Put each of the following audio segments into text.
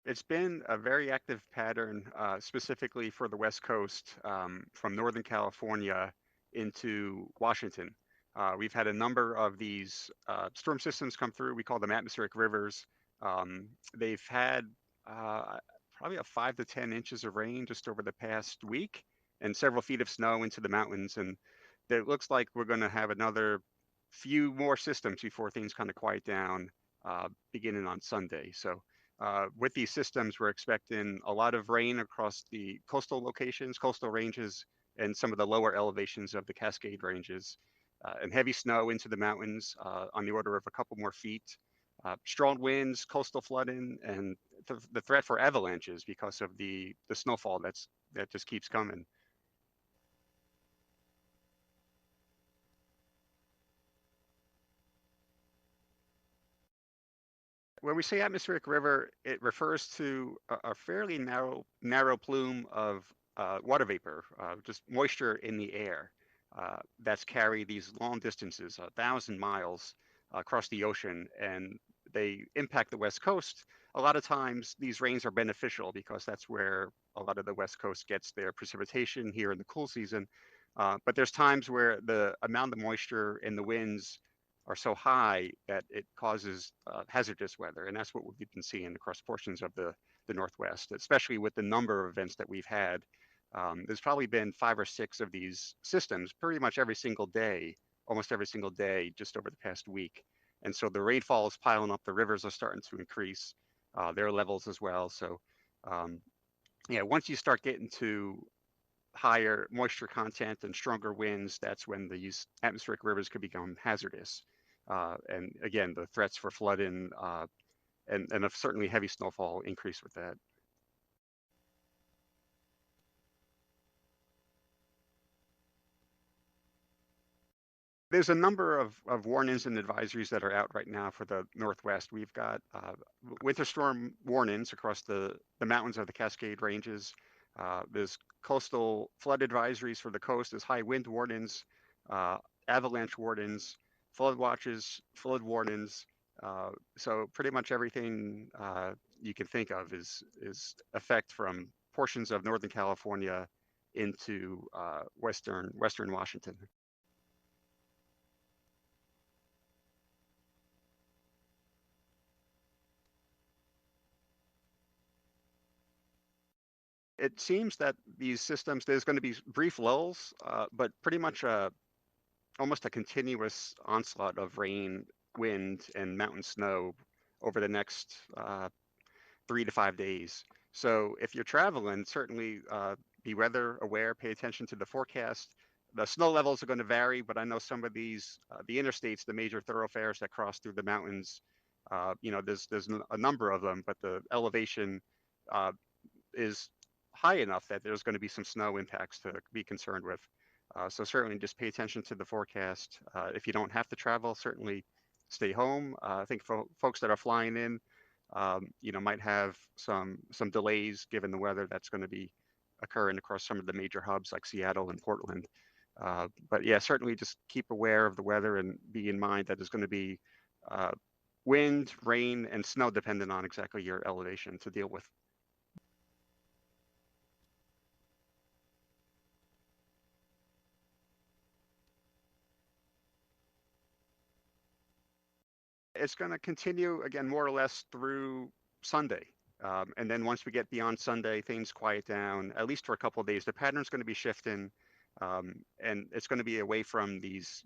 It's been a very active pattern, specifically for the West Coast, from Northern California into Washington. We've had a number of these storm systems come through. We call them atmospheric rivers. They've had probably a 5 to 10 inches of rain just over the past week, and several feet of snow into the mountains. And it looks like we're going to have another few more systems before things kind of quiet down, beginning on Sunday. So with these systems, we're expecting a lot of rain across the coastal locations, coastal ranges, and some of the lower elevations of the Cascade Ranges, and heavy snow into the mountains, on the order of a couple more feet. Strong winds, coastal flooding, and the threat for avalanches because of the snowfall that just keeps coming. When we say atmospheric river, it refers to a fairly narrow plume of water vapor, just moisture in the air, that's carried these long distances, 1,000 miles across the ocean, and they impact the West Coast. A lot of times, these rains are beneficial because that's where a lot of the West Coast gets their precipitation here in the cool season. But there's times where the amount of moisture in the winds are so high that it causes hazardous weather. And that's what we've been seeing across portions of the Northwest, especially with the number of events that we've had. There's probably been 5 or 6 of these systems pretty much every single day, almost every single day, just over the past week. And so the rainfall is piling up, the rivers are starting to increase their levels as well. So um, yeah, once you start getting to higher moisture content and stronger winds, that's when these atmospheric rivers could become hazardous. And again, the threats for flooding, and a certainly heavy snowfall increase with that. There's a number of warnings and advisories that are out right now for the Northwest. We've got winter storm warnings across the mountains of the Cascade Ranges. There's coastal flood advisories for the coast. There's high wind warnings, uh, avalanche warnings, flood watches, flood warnings. So pretty much everything you can think of is effect from portions of Northern California into Western Washington. It seems that these systems, there's going to be brief lulls, but pretty much almost a continuous onslaught of rain, wind, and mountain snow over the next 3 to 5 days. So if you're traveling, certainly be weather aware, pay attention to the forecast. The snow levels are going to vary, but I know some of these, the interstates, the major thoroughfares that cross through the mountains, there's a number of them, but the elevation uh, is high enough that there's going to be some snow impacts to be concerned with. So certainly just pay attention to the forecast. If you don't have to travel, certainly stay home. I think for folks that are flying in, might have some delays given the weather that's going to be occurring across some of the major hubs like Seattle and Portland. But yeah, certainly just keep aware of the weather and be in mind that there's going to be uh, wind, rain, and snow dependent on exactly your elevation to deal with. It's going to continue again more or less through Sunday. And then once we get beyond Sunday, things quiet down, at least for a couple of days. The pattern's going to be shifting, and it's going to be away from these,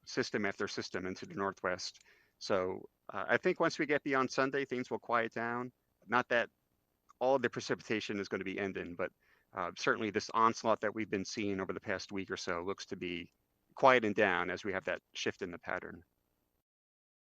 system after system into the Northwest. So I think once we get beyond Sunday, things will quiet down. Not that all of the precipitation is going to be ending, but certainly this onslaught that we've been seeing over the past week or so looks to be quieting down as we have that shift in the pattern.